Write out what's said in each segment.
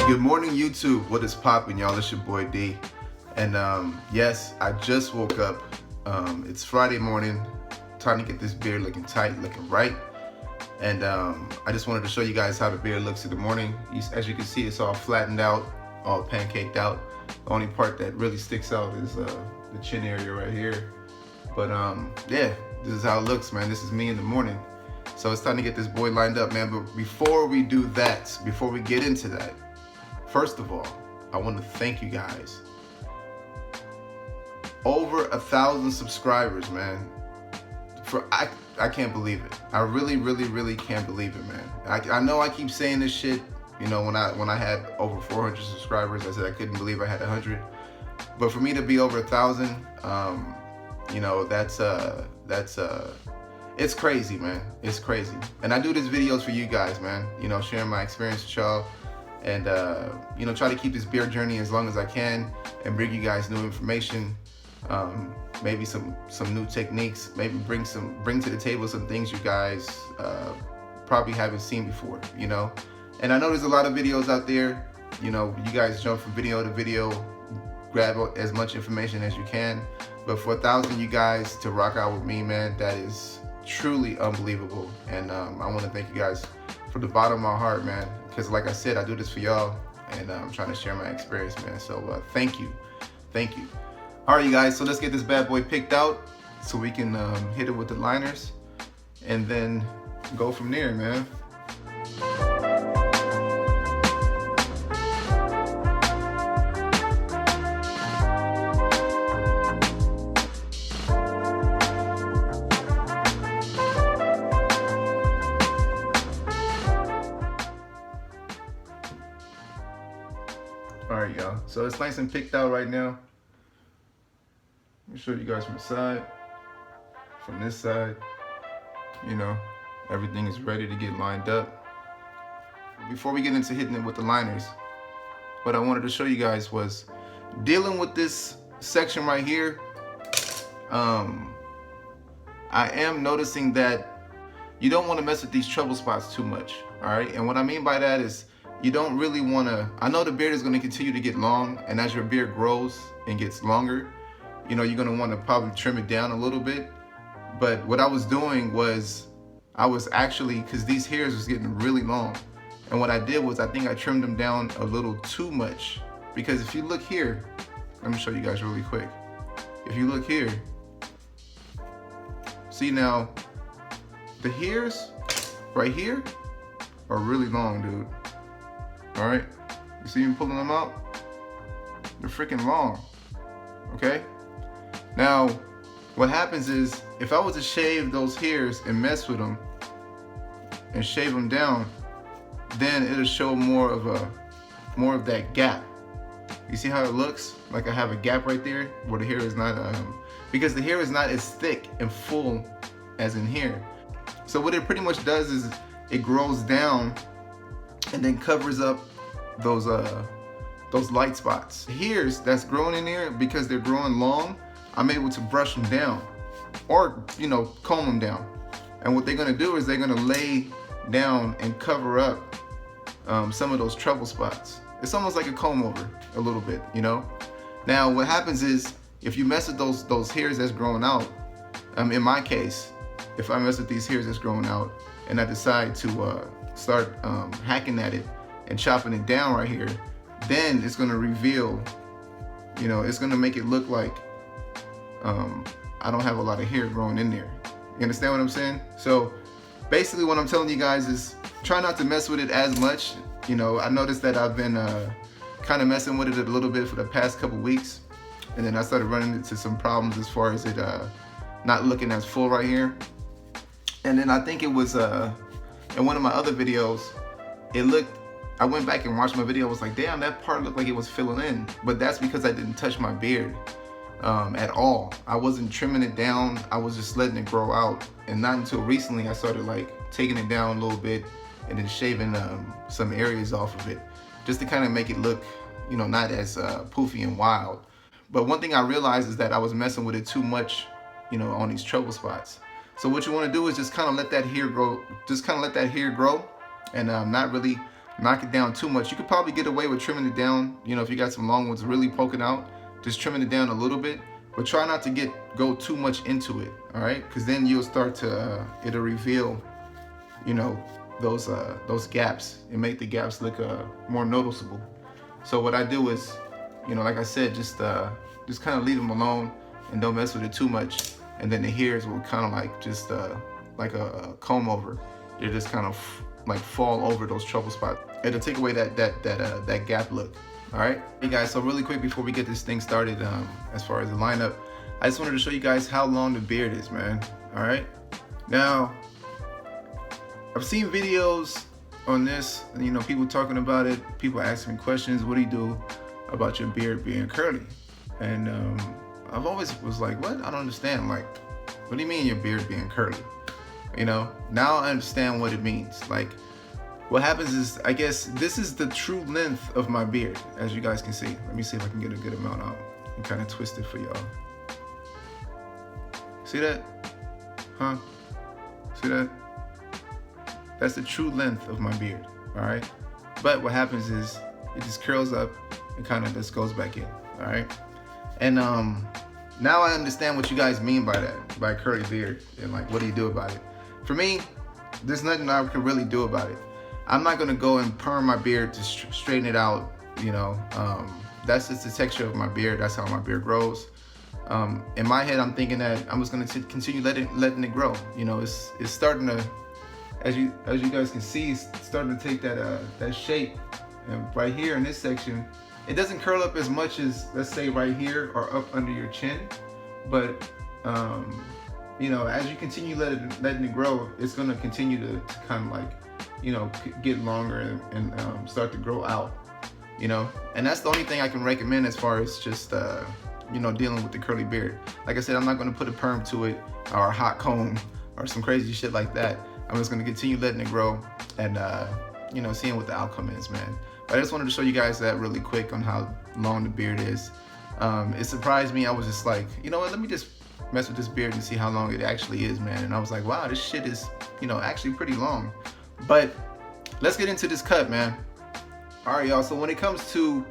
Good morning, YouTube. What is poppin', y'all? It's your boy D. And yes, I just woke up. It's Friday morning. Time to get this beard looking tight, looking right. And I just wanted to show you guys how the beard looks in the morning. As you can see, it's all flattened out, all pancaked out. The only part that really sticks out is the chin area right here. But yeah, this is how it looks, man. This is me in the morning. So it's time to get this boy lined up, man. But before we do that, before we get into that, first of all, I want to thank you guys. Over 1,000 subscribers, man. I can't believe it. I really can't believe it, man. I know I keep saying this shit. You know, when I had over 400 subscribers, I said I couldn't believe I had 100. But for me to be over 1,000, you know, it's crazy, man. It's crazy. And I do these videos for you guys, man. You know, sharing my experience with y'all. And you know, try to keep this beard journey as long as I can and bring you guys new information, maybe some new techniques, maybe bring to the table some things you guys probably haven't seen before, you know. And I know there's a lot of videos out there, you know, you guys jump from video to video, grab as much information as you can, but for 1,000 you guys to rock out with me, man, that is truly unbelievable. And I want to thank you guys from the bottom of my heart, man, because like I said, I do this for y'all, and I'm trying to share my experience, man. So thank you. All right, you guys, so let's get this bad boy picked out so we can hit it with the liners and then go from there, man. All right, y'all, so it's nice and picked out right now. Let me show you guys from the side, from this side, you know, everything is ready to get lined up. Before we get into hitting it with the liners, what I wanted to show you guys was dealing with this section right here. I am noticing that you don't want to mess with these trouble spots too much, all right? And what I mean by that is you don't really want to, I know the beard is going to continue to get long, and as your beard grows and gets longer, you know, you're going to want to probably trim it down a little bit. But what I was doing was I was actually, because these hairs was getting really long, and what I did was I think I trimmed them down a little too much. Because if you look here, let me show you guys really quick. If you look here, see now, the hairs right here are really long, dude. All right, you see me pulling them out? They're freaking long, okay? Now, what happens is, if I was to shave those hairs and mess with them and shave them down, then it'll show more of that gap. You see how it looks? Like I have a gap right there where the hair is not, because the hair is not as thick and full as in here. So what it pretty much does is it grows down and then covers up those light spots. Hairs that's growing in there, because they're growing long, I'm able to brush them down or, you know, comb them down. And what they're gonna do is they're gonna lay down and cover up some of those trouble spots. It's almost like a comb over a little bit, you know? Now what happens is, if you mess with those hairs that's growing out, in my case, if I mess with these hairs that's growing out and I decide to start hacking at it and chopping it down right here, then it's gonna reveal, you know, it's gonna make it look like I don't have a lot of hair growing in there. You understand what I'm saying? So basically what I'm telling you guys is try not to mess with it as much. You know, I noticed that I've been kind of messing with it a little bit for the past couple weeks, and then I started running into some problems as far as it not looking as full right here. And then I think it was in one of my other videos, I went back and watched my video. I was like, damn, that part looked like it was filling in. But that's because I didn't touch my beard at all. I wasn't trimming it down. I was just letting it grow out. And not until recently I started like taking it down a little bit and then shaving some areas off of it, just to kind of make it look, you know, not as poofy and wild. But one thing I realized is that I was messing with it too much, you know, on these trouble spots. So what you want to do is just kind of let that hair grow, and not really knock it down too much. You could probably get away with trimming it down, you know, if you got some long ones really poking out, just trimming it down a little bit, but try not to go too much into it, all right? Because then you'll start to, it'll reveal, you know, those gaps and make the gaps look more noticeable. So what I do is, you know, like I said, just kind of leave them alone and don't mess with it too much. And then the hairs will kind of like just like a comb over. It'll just kind of like fall over those trouble spots. It'll take away that gap look. All right, hey guys. So really quick before we get this thing started, as far as the lineup, I just wanted to show you guys how long the beard is, man. All right. Now, I've seen videos on this, you know, people talking about it, people asking me questions. What do you do about your beard being curly? And I've always was like, what? I don't understand. Like, what do you mean your beard being curly? You know, now I understand what it means. Like, what happens is, I guess this is the true length of my beard, as you guys can see. Let me see if I can get a good amount out and kind of twist it for y'all. See that? Huh? See that? That's the true length of my beard, all right? But what happens is it just curls up and kind of just goes back in, all right? And now I understand what you guys mean by that, by curly beard, and like, what do you do about it? For me, there's nothing I can really do about it. I'm not gonna go and perm my beard to straighten it out, you know. That's just the texture of my beard. That's how my beard grows. In my head, I'm thinking that I'm just gonna continue letting it grow. You know, it's starting to, as you guys can see, it's starting to take that shape. And right here in this section, it doesn't curl up as much as, let's say, right here or up under your chin. But you know, as you continue letting it grow, it's gonna continue to kind of like, you know, get longer and start to grow out, you know. And that's the only thing I can recommend as far as just you know, dealing with the curly beard. Like I said, I'm not going to put a perm to it or a hot comb or some crazy shit like that. I'm just going to continue letting it grow and you know, seeing what the outcome is, man. But I just wanted to show you guys that really quick on how long the beard is. It surprised me. I was just like, you know what, let me just mess with this beard and see how long it actually is, man. And I was like, wow, this shit is, you know, actually pretty long. But let's get into this cut, man. All right, y'all. So when it comes to,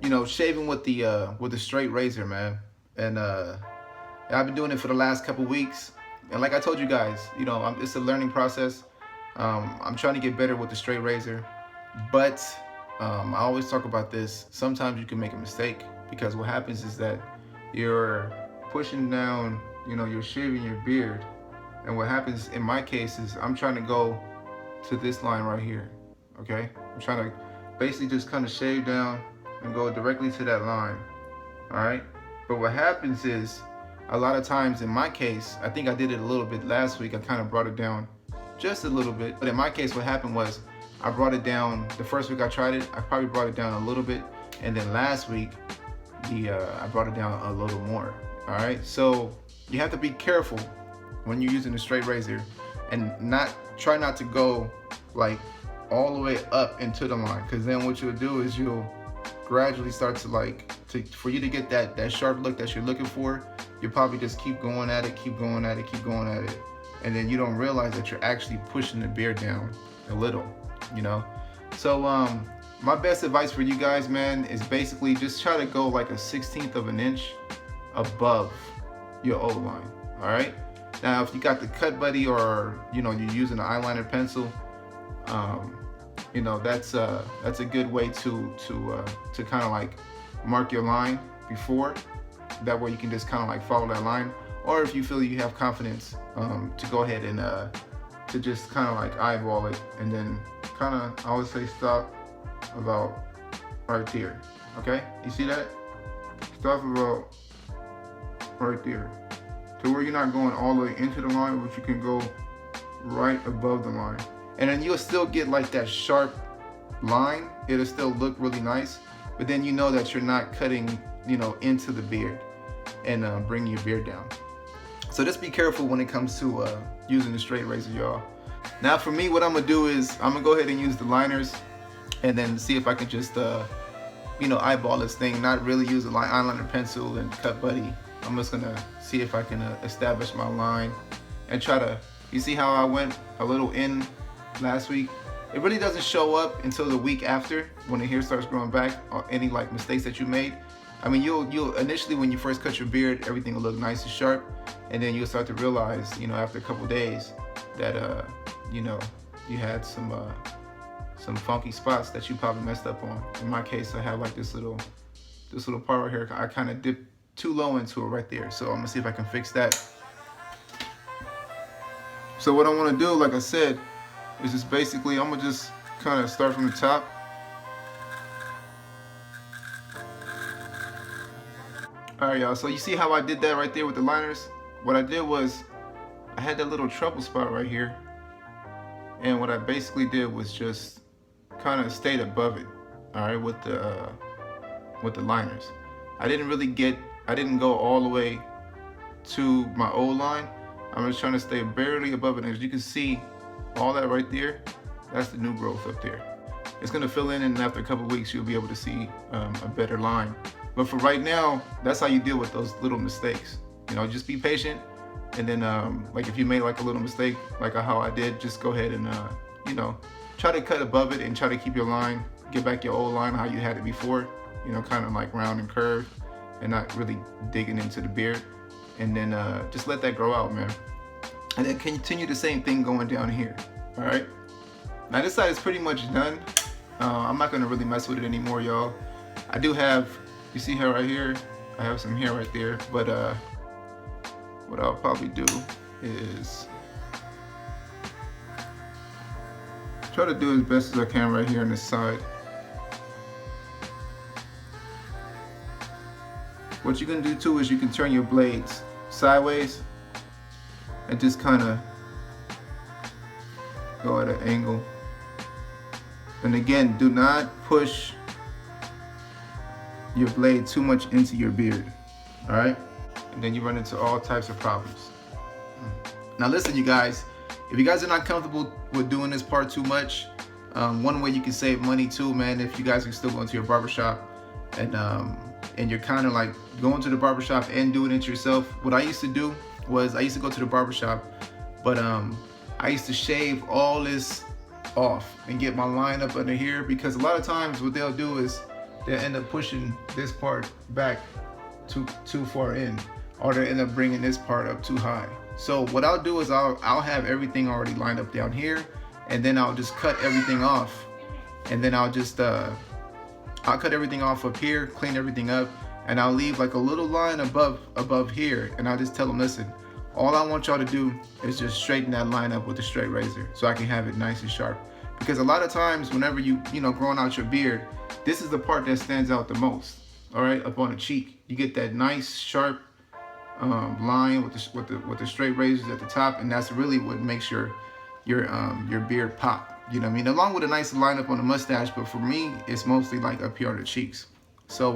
you know, shaving with the straight razor, man, and I've been doing it for the last couple weeks, and like I told you guys, you know, it's a learning process. I'm trying to get better with the straight razor, but I always talk about this. Sometimes you can make a mistake, because what happens is that you're pushing down, you know, you're shaving your beard, and what happens in my case is I'm trying to go to this line right here, okay? I'm trying to basically just kind of shave down and go directly to that line, all right? But what happens is, a lot of times in my case, I think I did it a little bit last week, I kind of brought it down just a little bit. But in my case, what happened was, I brought it down, the first week I tried it, I probably brought it down a little bit, and then last week, I brought it down a little more, all right? So you have to be careful when you're using a straight razor, and try not to go like all the way up into the line, because then what you'll do is you'll gradually start to like, for you to get that sharp look that you're looking for, you'll probably just keep going at it, keep going at it, keep going at it, and then you don't realize that you're actually pushing the beard down a little, you know. So my best advice for you guys, man, is basically just try to go like a 1/16 of an inch above your O line, all right? Now, if you got the cut buddy, or you know, you're using an eyeliner pencil, you know, that's a good way to kind of like mark your line before. That way you can just kind of like follow that line. Or if you feel you have confidence, to go ahead and to just kind of like eyeball it, and then kind of, I always say stop about right there. Okay, you see that? Stop about right there, to where you're not going all the way into the line, but you can go right above the line. And then you'll still get like that sharp line. It'll still look really nice, but then you know that you're not cutting, you know, into the beard and bringing your beard down. So just be careful when it comes to using the straight razor, y'all. Now for me, what I'm gonna do is I'm gonna go ahead and use the liners, and then see if I can just, you know, eyeball this thing, not really use a eyeliner pencil and cut buddy. I'm just gonna see if I can establish my line and try to, you see how I went a little in last week It really doesn't show up until the week after, when the hair starts growing back, or any like mistakes that you made. I mean, you'll initially, when you first cut your beard, everything will look nice and sharp, and then you'll start to realize, you know, after a couple days that you know, you had some funky spots that you probably messed up on. In my case, I have like this little part right here. I kind of dipped too low into it right there. So I'm gonna see if I can fix that. So what I want to do, like I said, is just basically, I'm gonna just kind of start from the top. All right, y'all, so you see how I did that right there with the liners? What I did was, I had that little trouble spot right here, and what I basically did was just kind of stayed above it, all right, with the liners. I didn't go all the way to my old line. I'm just trying to stay barely above it. As you can see, all that right there, that's the new growth up there. It's gonna fill in, and after a couple weeks, you'll be able to see a better line. But for right now, that's how you deal with those little mistakes. You know, just be patient, and then like if you made like a little mistake, like how I did, just go ahead and you know, try to cut above it and try to keep your line, get back your old line how you had it before. You know, kind of like round and curved, and not really digging into the beard. And then just let that grow out, man. And then continue the same thing going down here. All right. Now this side is pretty much done. I'm not gonna really mess with it anymore, y'all. I do have, you see hair right here. I have some hair right there, but what I'll probably do is try to do as best as I can right here on this side. What you can do too is you can turn your blades sideways and just kind of go at an angle. And again, do not push your blade too much into your beard, all right? And then you run into all types of problems. Now listen, you guys, if you guys are not comfortable with doing this part too much, one way you can save money too, man, if you guys are still going to your barbershop and you're kind of like going to the barbershop and doing it yourself. What I used to do was I used to go to the barbershop, but I used to shave all this off and get my line up under here, because a lot of times what they'll do is they'll end up pushing this part back too far in, or they'll end up bringing this part up too high. So what I'll do is I'll have everything already lined up down here, and then I'll just cut everything off, and then I'll just I'll cut everything off up here, clean everything up, and I'll leave like a little line above here, and I'll just tell them, listen, all I want y'all to do is just straighten that line up with a straight razor so I can have it nice and sharp. Because a lot of times whenever you know, growing out your beard, this is the part that stands out the most, all right, up on the cheek. You get that nice sharp line with the straight razors at the top, and that's really what makes your beard pop. You know what I mean? Along with a nice lineup on the mustache, but for me, it's mostly like up here on the cheeks. So,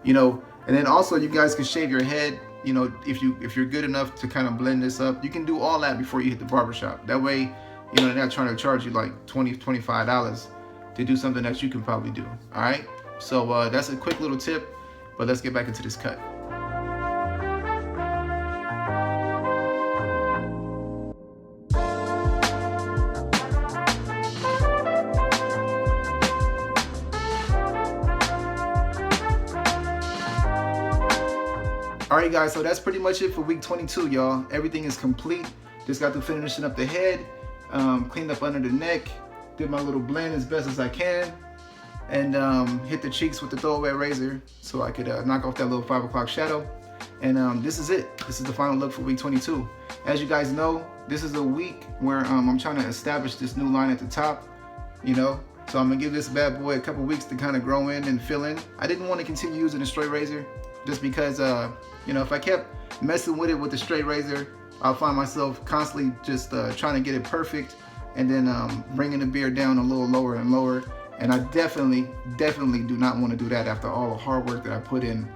you know, and then also you guys can shave your head. You know, if you're good enough to kind of blend this up, you can do all that before you hit the barbershop. That way, you know, they're not trying to charge you like $20, $25 to do something that you can probably do. All right. So that's a quick little tip, but let's get back into this cut. Alright guys, so that's pretty much it for week 22, y'all. Everything is complete. Just got to finishing up the head, cleaned up under the neck, did my little blend as best as I can, and hit the cheeks with the throwaway razor so I could knock off that little 5 o'clock shadow. And this is it. This is the final look for week 22. As you guys know, this is a week where I'm trying to establish this new line at the top, you know. So I'm gonna give this bad boy a couple weeks to kind of grow in and fill in. I didn't want to continue using a straight razor just because, you know, if I kept messing with it with the straight razor, I'll find myself constantly just trying to get it perfect, and then bringing the beard down a little lower and lower. And I definitely do not want to do that after all the hard work that I put in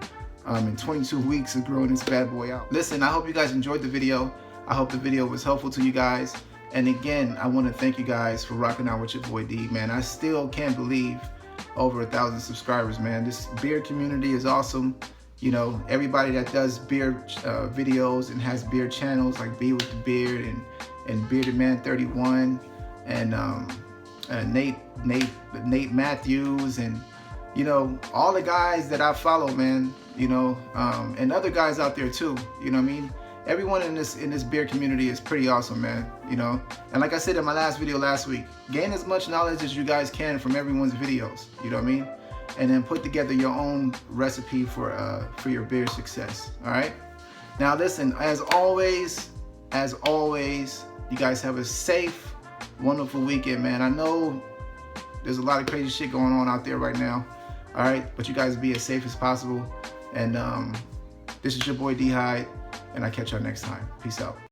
22 weeks of growing this bad boy out. Listen, I hope you guys enjoyed the video. I hope the video was helpful to you guys. And again, I want to thank you guys for rocking out with your boy D, man. I still can't believe over 1,000 subscribers, man. This beard community is awesome. You know, everybody that does beard videos and has beard channels like Be With The Beard and Bearded Man 31 and Nate Matthews, and you know, all the guys that I follow, man, you know, and other guys out there too, you know what I mean? Everyone in this beard community is pretty awesome, man, you know? And like I said in my last video last week, gain as much knowledge as you guys can from everyone's videos, you know what I mean? And then put together your own recipe for your beard success, all right? Now listen, as always, you guys have a safe, wonderful weekend, man. I know there's a lot of crazy shit going on out there right now, all right? But you guys be as safe as possible. And this is your boy D Hyde, and I'll catch y'all next time. Peace out.